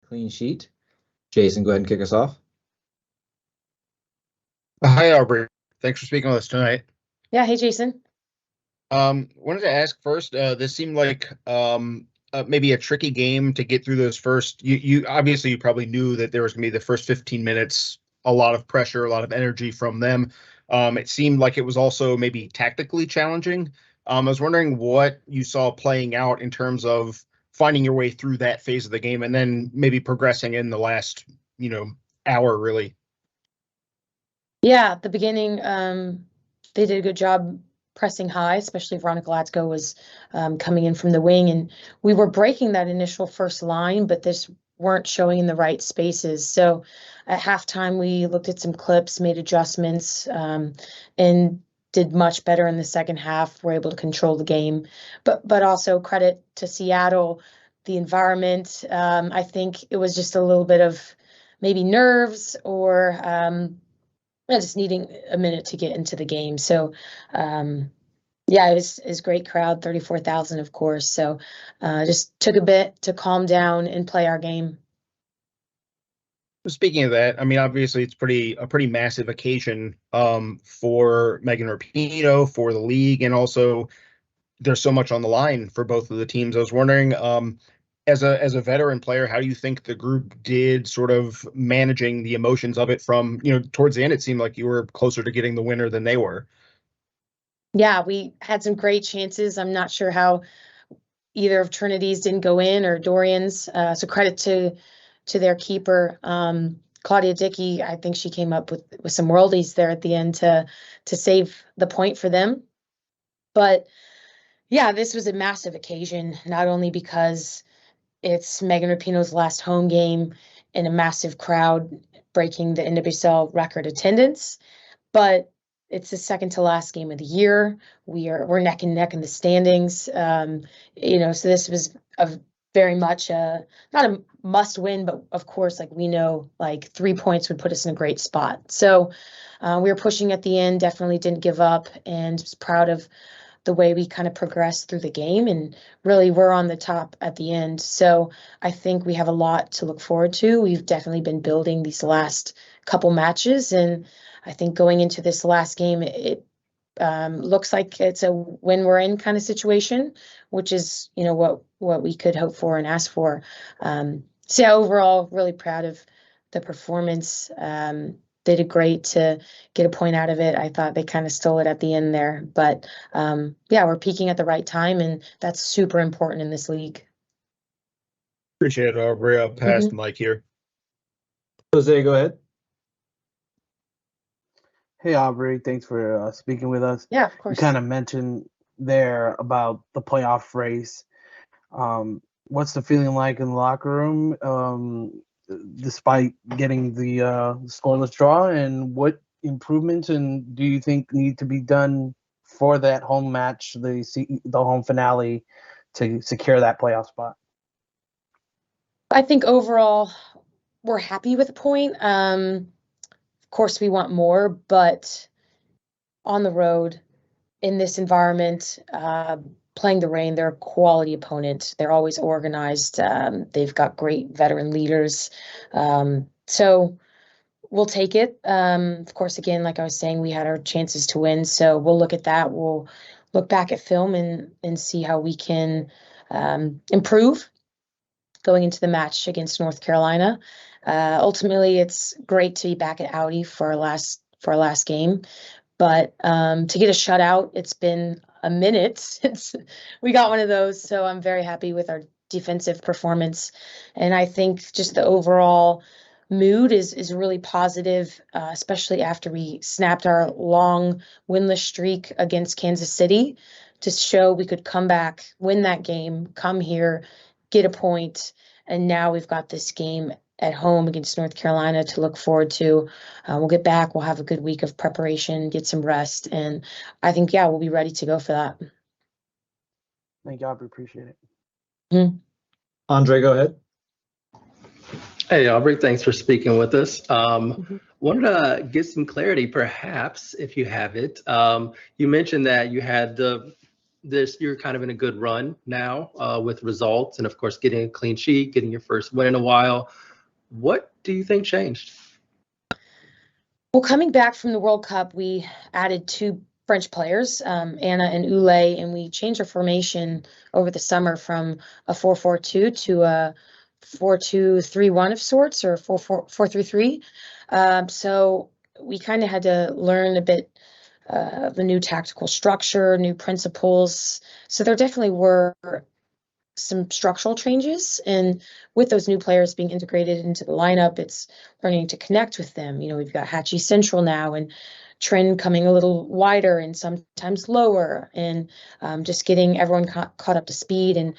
clean sheet. Jason, go ahead and kick us off. Hi, Aubrey. Thanks for speaking with us tonight. Yeah, hey, Jason. Wanted to ask first, this seemed like maybe a tricky game to get through those first. You obviously you probably knew that there was going to be the first 15 minutes, a lot of pressure, a lot of energy from them. It seemed like it was also maybe tactically challenging. I was wondering what you saw playing out in terms of finding your way through that phase of the game and then maybe progressing in the last, hour, really. Yeah, at the beginning, they did a good job pressing high, especially Veronica Latsko was coming in from the wing, and we were breaking that initial first line, but this weren't showing in the right spaces. So at halftime, we looked at some clips, made adjustments, and did much better in the second half. We're able to control the game, but also credit to Seattle, the environment. I think it was just a little bit of maybe nerves or just needing a minute to get into the game. So, yeah, it was great crowd, 34,000, of course. So, just took a bit to calm down and play our game. Speaking of that, I mean, obviously it's a pretty massive occasion for Megan Rapinoe, for the league, and also there's so much on the line for both of the teams. I was wondering, as a veteran player, how do you think the group did sort of managing the emotions of it from, towards the end, it seemed like you were closer to getting the winner than they were. Yeah, we had some great chances. I'm not sure how either of Trinity's didn't go in or Dorian's. So credit to their keeper, Claudia Dickey. I think she came up with some worldies there at the end to save the point for them. But yeah, this was a massive occasion, not only because it's Megan Rapinoe's last home game in a massive crowd breaking the NWSL record attendance, but it's the second to last game of the year. We're neck and neck in the standings. So this was very much not a must win, but of course, like we know, like 3 points would put us in a great spot. So we were pushing at the end, definitely didn't give up, and was proud of the way we kind of progressed through the game, and really we're on the top at the end. So I think we have a lot to look forward to. We've definitely been building these last couple matches, and I think going into this last game, it looks like it's a win we're in kind of situation, which is, what we could hope for and ask for. So yeah, overall, really proud of the performance. They did great to get a point out of it. I thought they kind of stole it at the end there, but yeah, we're peaking at the right time, and that's super important in this league. Appreciate it, Aubrey. I'll pass the mic here. Jose, go ahead. Hey, Aubrey, thanks for speaking with us. Yeah, of course. You kind of mentioned there about the playoff race. What's the feeling like in the locker room, despite getting the scoreless draw, and what improvements and do you think need to be done for that home match, the home finale, to secure that playoff spot? I think overall we're happy with the point. Of course, we want more, but on the road in this environment, playing the Reign, they're a quality opponent. They're always organized. They've got great veteran leaders. So we'll take it. Of course, again, like I was saying, we had our chances to win. So we'll look at that. We'll look back at film and see how we can improve going into the match against North Carolina. Ultimately, it's great to be back at Audi for our last game. But to get a shutout, it's been a minute since we got one of those. So I'm very happy with our defensive performance. And I think just the overall mood is really positive, especially after we snapped our long winless streak against Kansas City, to show we could come back, win that game, come here, get a point. And now we've got this game at home against North Carolina to look forward to. We'll get back. We'll have a good week of preparation, get some rest. And I think, yeah, we'll be ready to go for that. Thank you, Aubrey. Appreciate it. Mm-hmm. Andre, go ahead. Hey, Aubrey, thanks for speaking with us. Wanted to get some clarity, perhaps, if you have it. You mentioned that you had the you're kind of in a good run now with results and, of course, getting a clean sheet, getting your first win in a while. What do you think changed? Well, coming back from the World Cup, we added 2 French players, Anna and Ule, and we changed our formation over the summer from a 4-4-2 to a 4-2-3-1 of sorts, or 4-4-3-3. So we kind of had to learn a bit of a new tactical structure, new principles. So there definitely were some structural changes, and with those new players being integrated into the lineup, it's learning to connect with them. You know, we've got Hatchie Central now, and Trend coming a little wider and sometimes lower, and just getting everyone caught up to speed, and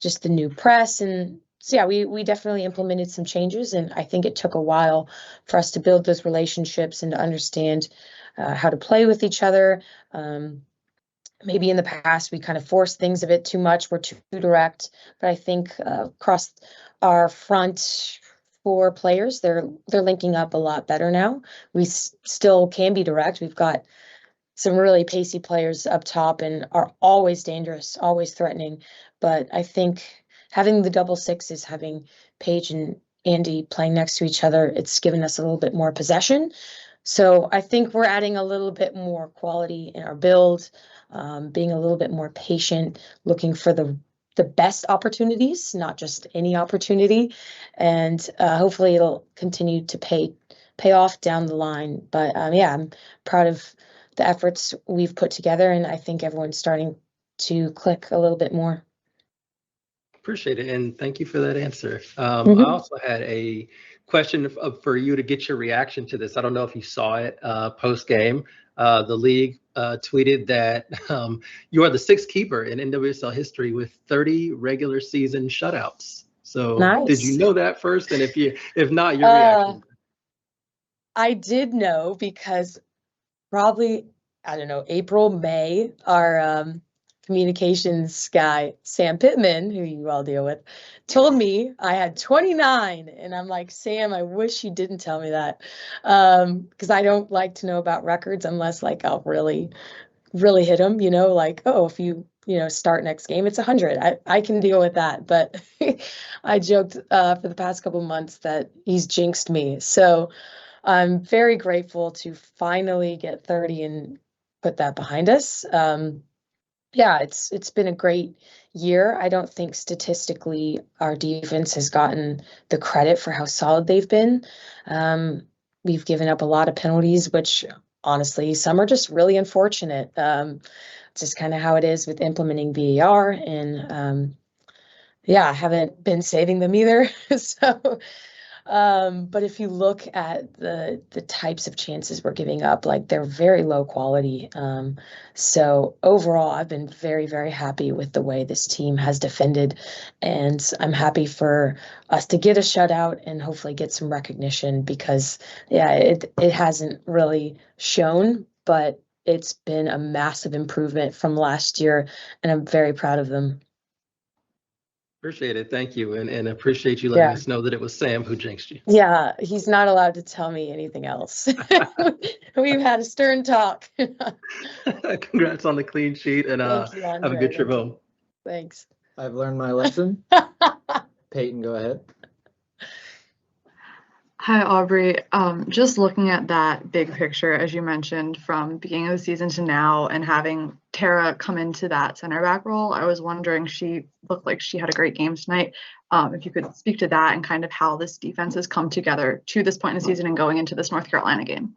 just the new press. And so yeah, we definitely implemented some changes, and I think it took a while for us to build those relationships and to understand how to play with each other. Maybe in the past we kind of forced things a bit too much, we're too direct, but I think across our front 4 players, they're linking up a lot better now. We still can be direct. We've got some really pacey players up top and are always dangerous, always threatening. But I think having the double sixes, having Paige and Andi playing next to each other, it's given us a little bit more possession. So I think we're adding a little bit more quality in our build, being a little bit more patient, looking for the best opportunities, not just any opportunity. And hopefully it'll continue to pay off down the line. But yeah, I'm proud of the efforts we've put together, and I think everyone's starting to click a little bit more. Appreciate it, and thank you for that answer. I Mhm. also had a question for you to get your reaction to this. I don't know if you saw it post-game. The league tweeted that you are the 6th keeper in NWSL history with 30 regular season shutouts. So did you Nice. know that first? And if not, your reaction? I did know, because probably, I don't know, April, May, our communications guy, Sam Pittman, who you all deal with, told me I had 29. And I'm like, Sam, I wish you didn't tell me that. Because I don't like to know about records unless like I'll really, really hit them, you know, like, oh, if you start next game, it's 100. I can deal with that. But I joked for the past couple months that he's jinxed me. So I'm very grateful to finally get 30 and put that behind us. Yeah, it's been a great year. I don't think statistically our defense has gotten the credit for how solid they've been. We've given up a lot of penalties, which honestly, some are just really unfortunate. Just kind of how it is with implementing VAR, and yeah, I haven't been saving them either. So but if you look at the types of chances we're giving up, like they're very low quality. So overall, I've been very, very happy with the way this team has defended, and I'm happy for us to get a shutout and hopefully get some recognition, because yeah, it hasn't really shown, but it's been a massive improvement from last year, and I'm very proud of them. Appreciate it. Thank you. And appreciate you letting Yeah. us know that it was Sam who jinxed you. Yeah, he's not allowed to tell me anything else. We've had a stern talk. Congrats on the clean sheet, and Thank you, have a Andre. good trip home. Thanks. I've learned my lesson. Peyton, go ahead. Hi, Aubrey. Just looking at that big picture, as you mentioned, from beginning of the season to now, and having Tara come into that center back role, I was wondering, she looked like she had a great game tonight. If you could speak to that and kind of how this defense has come together to this point in the season and going into this North Carolina game.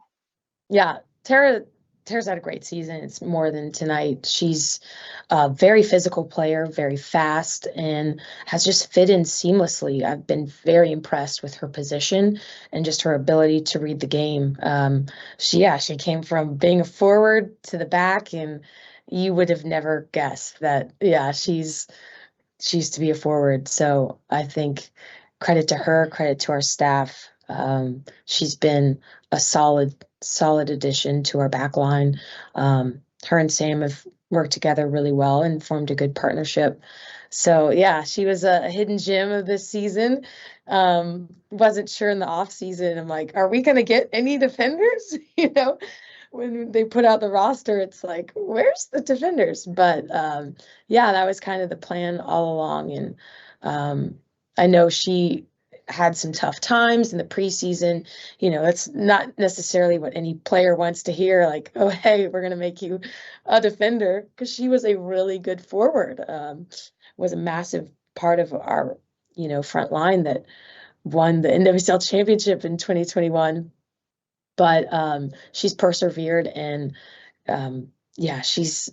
Yeah, Tara's had a great season. It's more than tonight. She's a very physical player, very fast, and has just fit in seamlessly. I've been very impressed with her position and just her ability to read the game. She came from being a forward to the back, and you would have never guessed that. Yeah, she's to be a forward. So I think credit to her, credit to our staff. She's been a solid addition to our back line. Her and Sam have worked together really well and formed a good partnership. So yeah, she was a hidden gem of this season. Wasn't sure in the off season. I'm like, are we going to get any defenders? when they put out the roster, it's like, where's the defenders? But yeah, that was kind of the plan all along. And I know she had some tough times in the preseason. You know, that's not necessarily what any player wants to hear, like, oh, hey, we're going to make you a defender, because she was a really good forward, was a massive part of our, you know, front line that won the NWSL championship in 2021. But she's persevered, and yeah, she's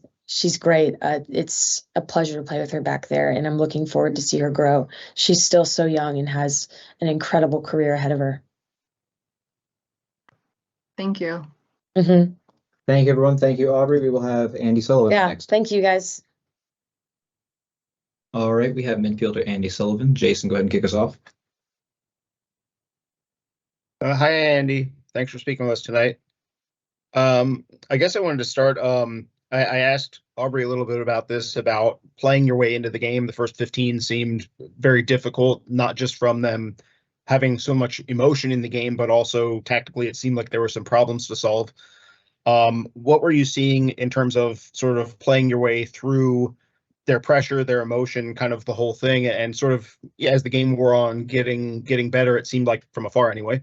great. It's a pleasure to play with her back there, and I'm looking forward to see her grow. She's still so young and has an incredible career ahead of her. Thank you. Mm-hmm. Thank you, everyone. Thank you, Aubrey. We will have Andi Sullivan Yeah, next. thank you, guys. All right, we have midfielder Andi Sullivan. Jason, go ahead and kick us off. Hi, Andy. Thanks for speaking with us tonight. I guess I wanted to start. I asked Aubrey a little bit about this, about playing your way into the game. The first 15 seemed very difficult, not just from them having so much emotion in the game, but also tactically, it seemed like there were some problems to solve. What were you seeing in terms of sort of playing your way through their pressure, their emotion, kind of the whole thing, and sort of, yeah, as the game wore on, getting better, it seemed like, from afar anyway?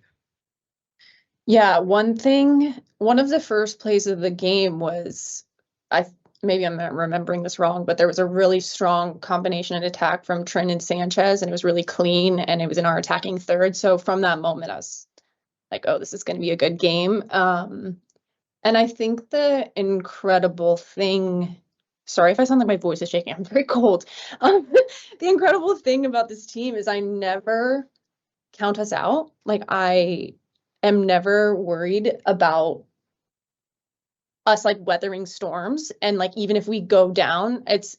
Yeah, one of the first plays of the game was, maybe I'm not remembering this wrong, but there was a really strong combination and attack from Trin and Sanchez, and it was really clean, and it was in our attacking third. So from that moment, I was like, oh, this is going to be a good game. And I think the incredible thing, sorry if I sound like my voice is shaking, I'm very cold. The incredible thing about this team is I never count us out. Like, I am never worried about us like weathering storms, and like even if we go down, it's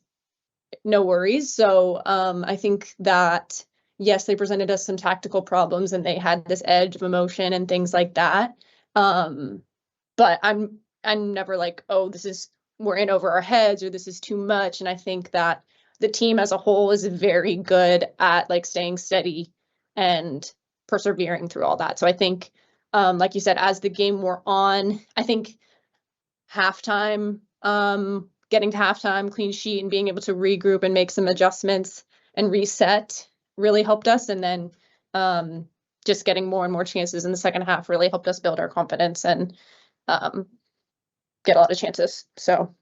no worries. So I think that yes, they presented us some tactical problems and they had this edge of emotion and things like that. But I'm never like, oh, we're in over our heads or this is too much. And I think that the team as a whole is very good at like staying steady and persevering through all that. So I think, like you said, as the game wore on, I think halftime, getting to halftime, clean sheet, and being able to regroup and make some adjustments and reset really helped us. And then just getting more and more chances in the second half really helped us build our confidence and get a lot of chances. So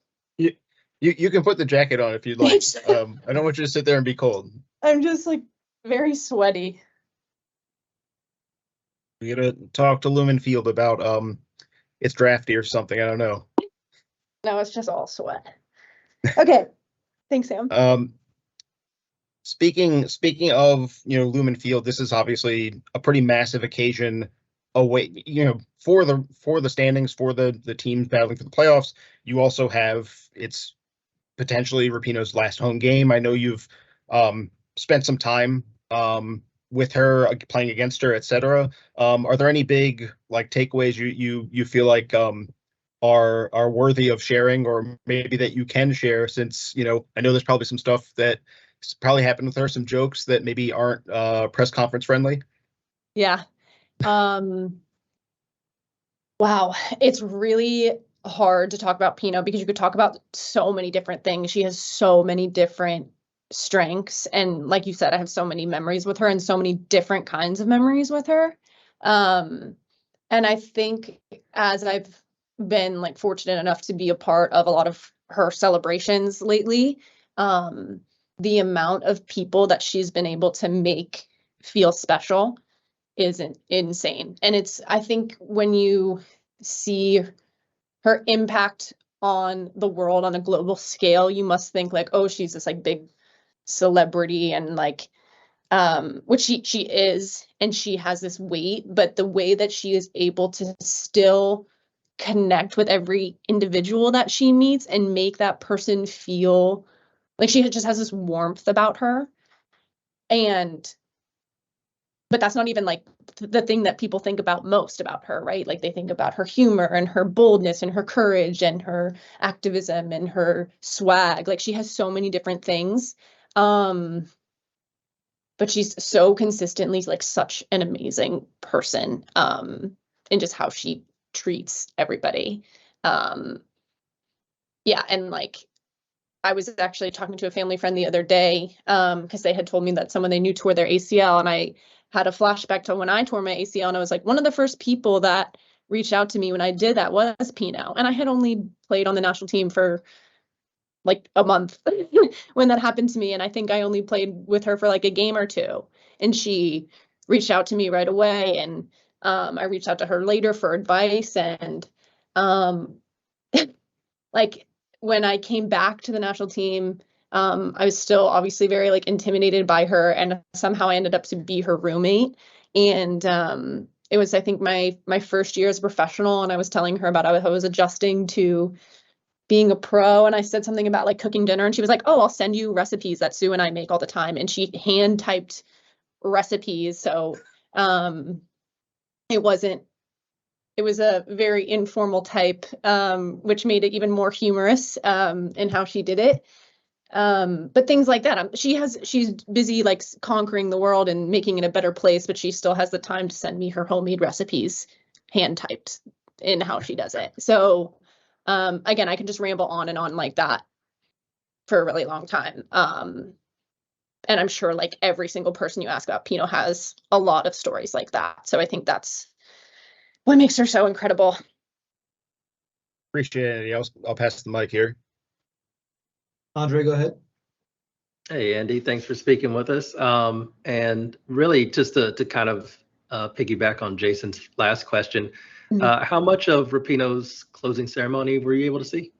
You can put the jacket on if you'd like. I don't want you to sit there and be cold. I'm just like very sweaty. We gotta talk to Lumen Field about it's drafty or something. I don't know. No, it's just all sweat. Okay. Thanks, Sam. Speaking of, Lumen Field, this is obviously a pretty massive occasion away, for the standings, for the teams battling for the playoffs. You also have, it's potentially Rapinoe's last home game. I know you've spent some time with her, playing against her, etc. Are there any big like takeaways you feel like are worthy of sharing, or maybe that you can share, since I know there's probably some stuff that probably happened with her, some jokes that maybe aren't press conference friendly? Yeah. Wow. It's really hard to talk about Pino because you could talk about so many different things. She has so many different strengths. And like you said, I have so many memories with her and so many different kinds of memories with her. And I think as I've been like fortunate enough to be a part of a lot of her celebrations lately, the amount of people that she's been able to make feel special isn't insane. And I think when you see her impact on the world on a global scale, you must think like, oh, she's this like big celebrity, and like, which she is, and she has this weight, but the way that she is able to still connect with every individual that she meets and make that person feel like she just has this warmth about her. But that's not even like the thing that people think about most about her, right? Like they think about her humor and her boldness and her courage and her activism and her swag. Like she has so many different things. But she's so consistently like such an amazing person, in just how she treats everybody. Yeah, and like I was actually talking to a family friend the other day because they had told me that someone they knew tore their ACL, and I had a flashback to when I tore my ACL, and I was like, one of the first people that reached out to me when I did that was Pino, and I had only played on the national team for like a month when that happened to me, and I think I only played with her for like a game or two, and she reached out to me right away, and I reached out to her later for advice, and like when I came back to the national team, I was still obviously very like intimidated by her, and somehow I ended up to be her roommate. And it was, I think, my first year as a professional, and I was telling her about how I was adjusting to being a pro, and I said something about like cooking dinner, and she was like, "Oh, I'll send you recipes that Sue and I make all the time," and she hand typed recipes. So it was a very informal type, which made it even more humorous in how she did it. But things like that. She's busy like conquering the world and making it a better place, but she still has the time to send me her homemade recipes, hand typed in how she does it. So again, I can just ramble on and on like that for a really long time. And I'm sure like every single person you ask about Pino has a lot of stories like that. So I think that's what makes her so incredible. Appreciate it. I'll pass the mic here. Andre, go ahead. Hey, Andi, thanks for speaking with us. And really just to kind of piggyback on Jason's last question, how much of Rapinoe's closing ceremony were you able to see?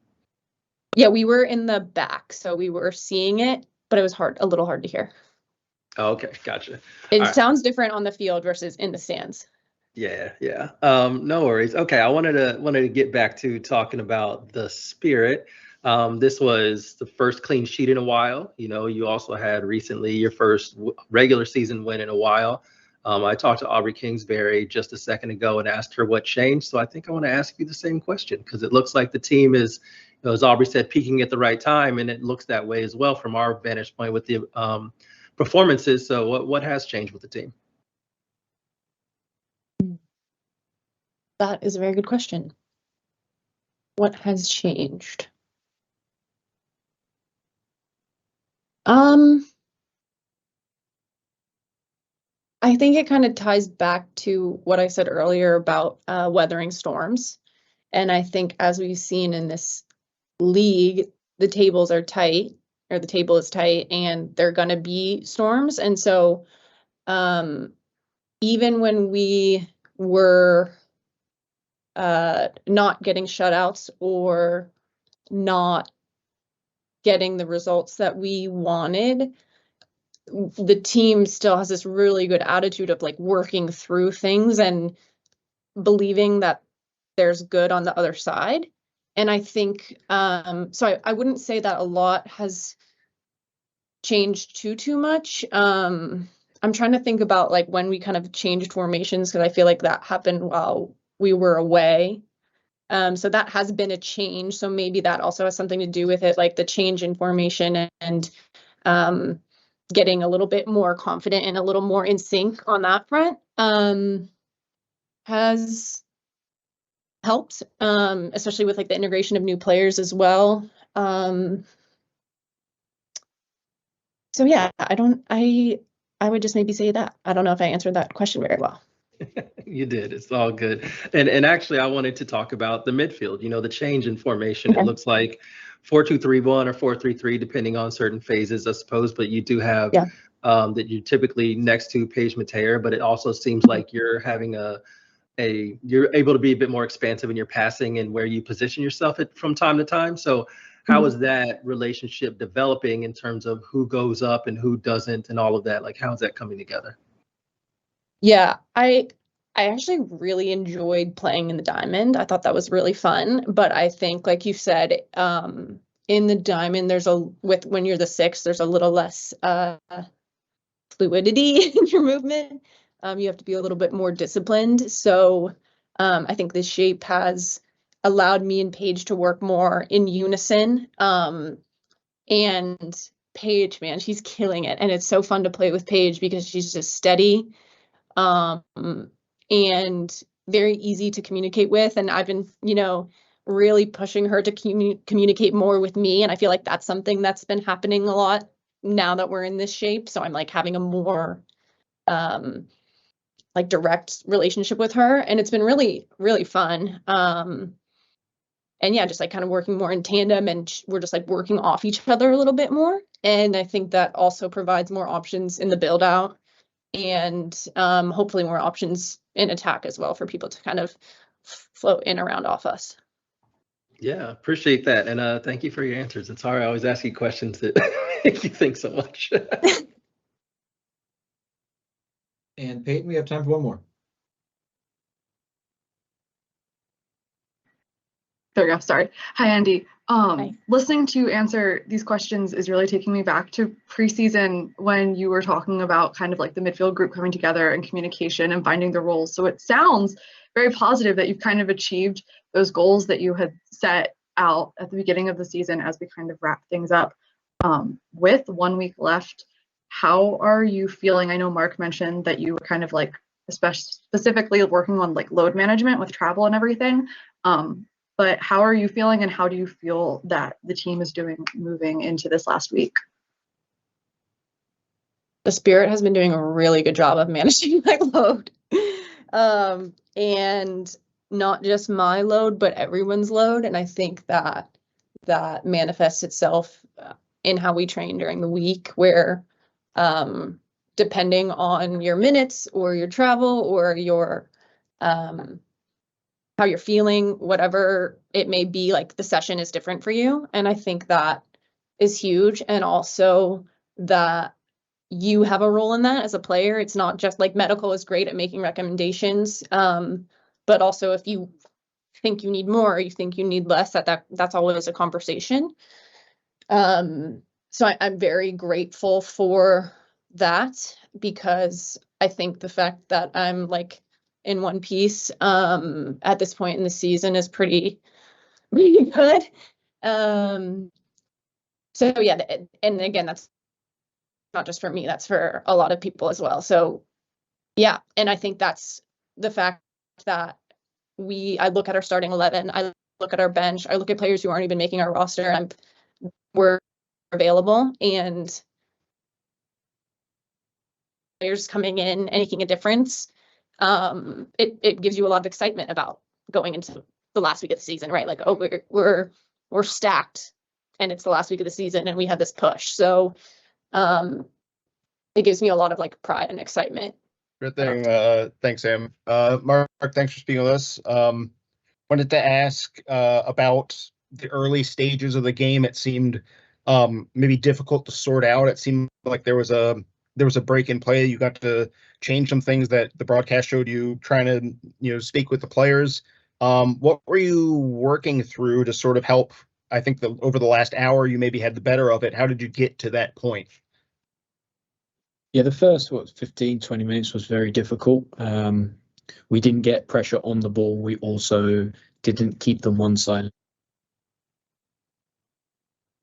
Yeah, we were in the back, so we were seeing it, but it was a little hard to hear. Oh, okay, gotcha. It sounds different on the field versus in the stands. Yeah. No worries. Okay, I wanted to get back to talking about the Spirit. This was the first clean sheet in a while. You know, you also had recently your first regular season win in a while. I talked to Aubrey Kingsbury just a second ago and asked her what changed. So I think I want to ask you the same question, because it looks like the team is, you know, as Aubrey said, peaking at the right time, and it looks that way as well from our vantage point with the performances. So what has changed with the team? That is a very good question. What has changed? I think it kind of ties back to what I said earlier about weathering storms. And I think as we've seen in this league, the tables are tight, or the table is tight, and there are going to be storms. And so even when we were not getting shutouts or not getting the results that we wanted, the team still has this really good attitude of like working through things and believing that there's good on the other side. And I think, so I wouldn't say that a lot has changed too much. I'm trying to think about like when we kind of changed formations, because I feel like that happened while we were away. So that has been a change. So maybe that also has something to do with it, like the change in formation and getting a little bit more confident and a little more in sync on that front has helped, especially with like the integration of new players as well. So yeah, I would just maybe say that. I don't know if I answered that question very well. You did. It's all good. And actually, I wanted to talk about the midfield. You know, the change in formation. Okay. It looks like 4-2-3-1 or 4-3-3, depending on certain phases, I suppose. But you do have that you're typically next to Paige Mateer, but it also seems like you're having you're able to be a bit more expansive in your passing and where you position yourself from time to time. So how is that relationship developing in terms of who goes up and who doesn't and all of that? Like, how's that coming together? Yeah, I actually really enjoyed playing in the diamond. I thought that was really fun, but I think, like you said, in the diamond, when you're the sixth, there's a little less fluidity in your movement. You have to be a little bit more disciplined. So I think this shape has allowed me and Paige to work more in unison. And Paige, man, she's killing it. And it's so fun to play with Paige because she's just steady. And very easy to communicate with. And I've been, really pushing her to communicate more with me. And I feel like that's something that's been happening a lot now that we're in this shape. So I'm like having a more like direct relationship with her, and it's been really, really fun. And yeah, just like kind of working more in tandem, and we're just like working off each other a little bit more. And I think that also provides more options in the build out, and hopefully more options in attack as well for people to kind of float in around off us. Yeah, appreciate that. And thank you for your answers. It's hard. I always ask you questions that make you think so much. And Peyton, we have time for one more. There we go. Sorry. Hi, Andi. Hi. Listening to you answer these questions is really taking me back to preseason when you were talking about kind of like the midfield group coming together and communication and finding the roles. So it sounds very positive that you've kind of achieved those goals that you had set out at the beginning of the season as we kind of wrap things up. With 1 week left, how are you feeling? I know Mark mentioned that you were kind of like specifically working on like load management with travel and everything. But how are you feeling, and how do you feel that the team is doing moving into this last week? The Spirit has been doing a really good job of managing my load. And not just my load, but everyone's load. And I think that that manifests itself in how we train during the week, where depending on your minutes or your travel or your how you're feeling, whatever it may be, like the session is different for you. And I think that is huge. And also that you have a role in that as a player. It's not just like medical is great at making recommendations. But also if you think you need more or you think you need less, that's always a conversation. So I'm very grateful for that, because I think the fact that I'm like in one piece at this point in the season is pretty good. So yeah, and again, that's not just for me, that's for a lot of people as well. So yeah, and I think that's the fact that I look at our starting 11, I look at our bench, I look at players who aren't even making our roster, we're available, and players coming in and making a difference. It gives you a lot of excitement about going into the last week of the season, right? Like, oh, we're stacked, and it's the last week of the season, and we have this push. So it gives me a lot of like pride and excitement. Good thing. Thanks, Sam. Mark, thanks for speaking with us. Wanted to ask about the early stages of the game. It seemed maybe difficult to sort out. It seemed like there was a break in play. You got to change some things that the broadcast showed you trying to speak with the players. What were you working through to sort of help? I think over the last hour you maybe had the better of it. How did you get to that point? Yeah, the first 15, 20 minutes was very difficult. We didn't get pressure on the ball. We also didn't keep them one side of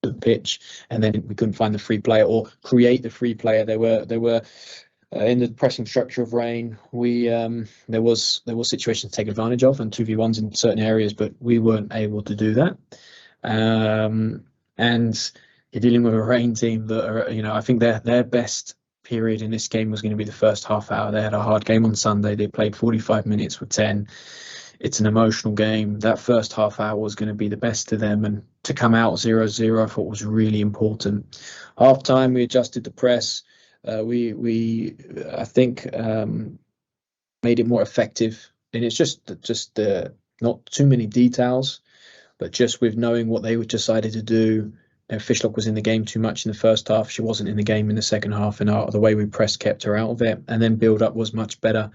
the pitch, and then we couldn't find the free player or create the free player. They were in the pressing structure of Reign. There was situations to take advantage of and 2v1s in certain areas, but we weren't able to do that. And you're dealing with a Reign team that are, I think their best period in this game was going to be the first half hour. They had a hard game on Sunday. They played 45 minutes with 10. It's an emotional game. That first half hour was going to be the best to them, and to come out 0-0 I thought was really important. Half time we adjusted the press. We I think made it more effective, and it's just not too many details, but just with knowing what they decided to do. Fishlock was in the game too much in the first half. She wasn't in the game in the second half, and the way we pressed kept her out of it. And then build up was much better.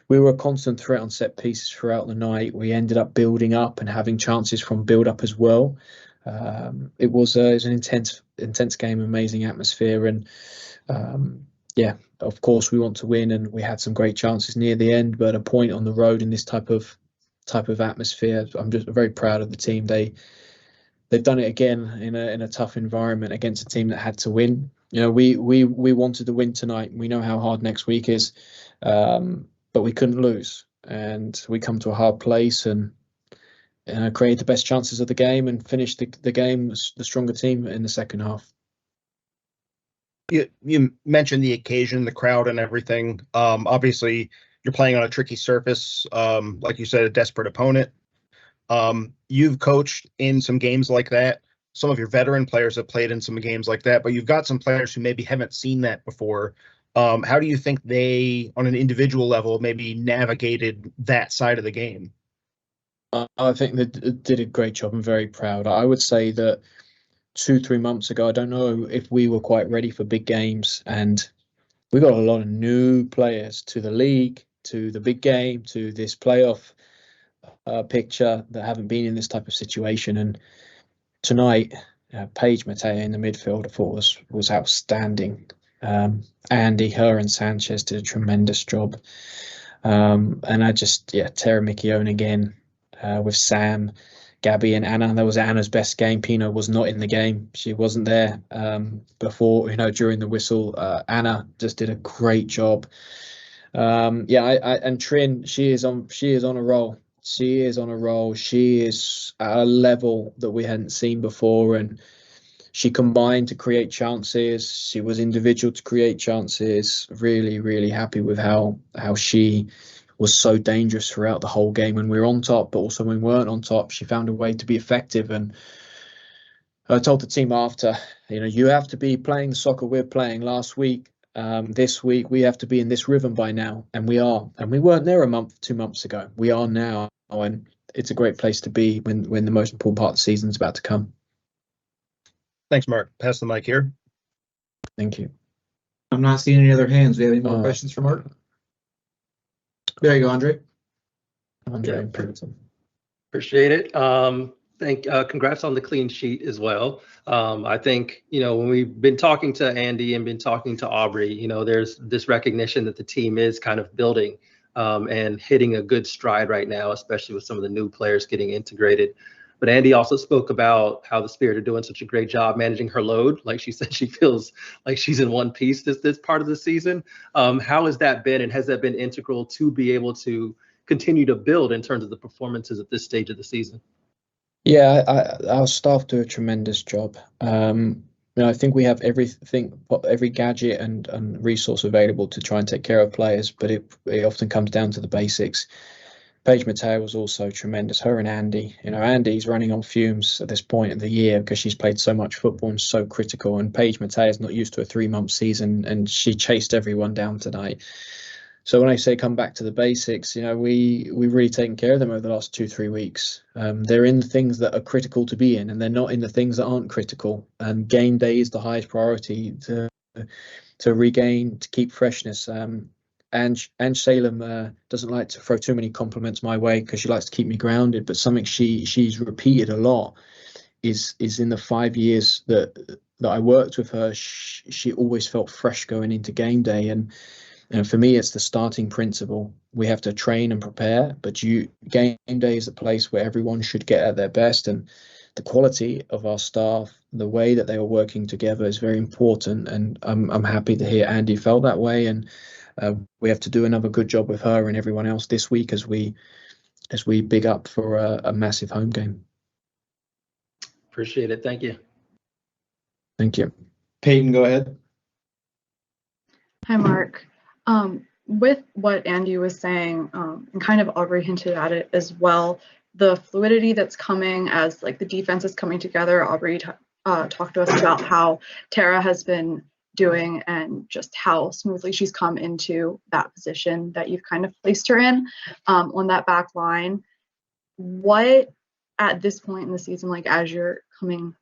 We were a constant threat on set pieces throughout the night. We ended up building up and having chances from build up as well. It was an intense game, amazing atmosphere, and yeah, of course we want to win, and we had some great chances near the end. But a point on the road in this type of atmosphere, I'm just very proud of the team. They've done it again in a tough environment against a team that had to win. We wanted to win tonight. We know how hard next week is, but we couldn't lose, and we come to a hard place, and created the best chances of the game and finished the game as the stronger team in the second half. You mentioned the occasion, the crowd, and everything. Obviously, you're playing on a tricky surface. Like you said, a desperate opponent. You've coached in some games like that. Some of your veteran players have played in some games like that, but you've got some players who maybe haven't seen that before. How do you think they, on an individual level, maybe navigated that side of the game? I think they did a great job. I'm very proud. I would say that 2-3 months ago, I don't know if we were quite ready for big games, and we got a lot of new players to the league, to the big game, to this playoff picture that haven't been in this type of situation. And tonight, Paige Mateo in the midfield, I thought was outstanding. Andi, her and Sanchez did a tremendous job. And Tara Mikione again with Sam, Gabby and Anna. That was Anna's best game. Pino was not in the game. She wasn't there before, during the whistle. Anna just did a great job. And Trin, she is on a roll. She is on a roll. She is at a level that we hadn't seen before, and she combined to create chances. She was individual to create chances. Really, really happy with how she was so dangerous throughout the whole game when we were on top, but also when we weren't on top. She found a way to be effective. And I told the team after, you have to be playing the soccer we're playing last week. This week we have to be in this rhythm by now, and we are. And we weren't there 2 months ago. We are now, and it's a great place to be when the most important part of the season is about to come. Thanks, Mark. Pass the mic here. Thank you. I'm not seeing any other hands. Do you have any more questions for Mark? There you go, Andre. Andre, appreciate it. Congrats on the clean sheet as well. I think, when we've been talking to Andi and been talking to Aubrey, there's this recognition that the team is kind of building and hitting a good stride right now, especially with some of the new players getting integrated. But Andi also spoke about how the Spirit are doing such a great job managing her load. Like she said, she feels like she's in one piece this part of the season. How has that been, and has that been integral to be able to continue to build in terms of the performances at this stage of the season? Yeah, our staff do a tremendous job. I think we have every gadget and resource available to try and take care of players, but it often comes down to the basics. Paige Mateo was also tremendous. Her and Andi. Andi's running on fumes at this point of the year because she's played so much football and so critical. And Paige Mateo is not used to a 3-month season, and she chased everyone down tonight. So when I say come back to the basics, we've really taken care of them over the last 2-3 weeks. They're in the things that are critical to be in, and they're not in the things that aren't critical. And game day is the highest priority to regain, to keep freshness. And Salem doesn't like to throw too many compliments my way because she likes to keep me grounded. But something she's repeated a lot is in the 5 years that I worked with her, she always felt fresh going into game day. And for me, it's the starting principle. We have to train and prepare, but game day is a place where everyone should get at their best. And the quality of our staff, the way that they are working together is very important. And I'm happy to hear Andi felt that way. And we have to do another good job with her and everyone else this week as we big up for a massive home game. Appreciate it. Thank you. Thank you. Peyton, go ahead. Hi, Mark. With what Andi was saying, and kind of Aubrey hinted at it as well, the fluidity that's coming as the defense is coming together. Aubrey talked to us about how Tara has been doing and just how smoothly she's come into that position that you've kind of placed her in on that back line. What at this point in the season, as you're coming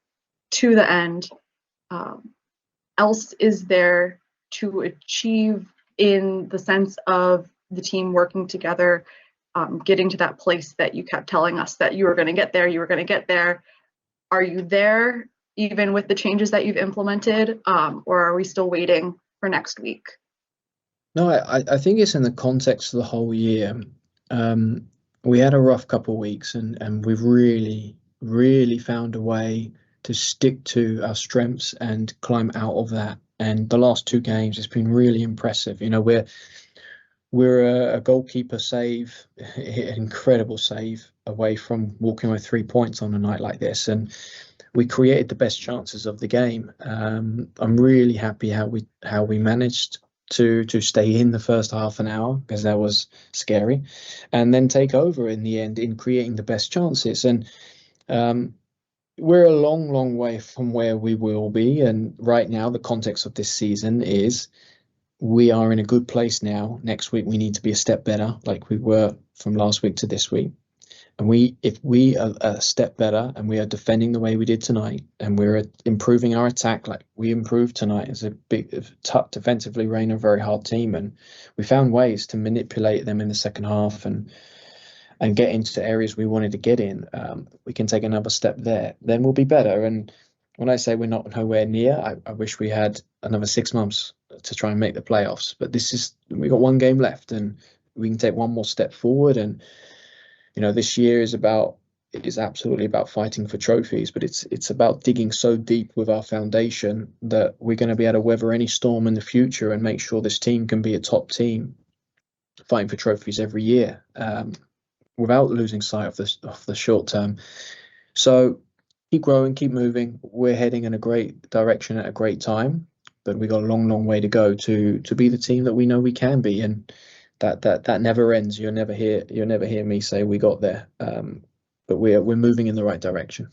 to the end, else is there to achieve in the sense of the team working together, getting to that place that you kept telling us that you were going to get there? Are you there even with the changes that you've implemented, or are we still waiting for next week? No, I think it's in the context of the whole year. We had a rough couple of weeks, and we've really, really found a way to stick to our strengths and climb out of that. And the last 2 games, it's been really impressive. we're a goalkeeper save, an incredible save away from walking away 3 points on a night like this, and we created the best chances of the game. I'm really happy how we managed to stay in the first half an hour, because that was scary, and then take over in the end in creating the best chances. And we're a long way from where we will be. And right now, the context of this season is we are in a good place now. Next week, we need to be a step better, like we were from last week to this week. And if we are a step better and we are defending the way we did tonight, and we're improving our attack like we improved tonight, as a big tough defensively, Reign a very hard team, and we found ways to manipulate them in the second half and get into areas we wanted to get in. We can take another step there, then we'll be better. And when I say we're not nowhere near, I wish we had another 6 months to try and make the playoffs. But we got one game left, and we can take one more step forward. And this year is absolutely about fighting for trophies, but it's about digging so deep with our foundation that we're going to be able to weather any storm in the future and make sure this team can be a top team fighting for trophies every year, without losing sight of the short term. So keep growing, keep moving. We're heading in a great direction at a great time, but we got a long way to go to be the team that we know we can be. And that never ends. You'll never hear me say we got there, but we're moving in the right direction.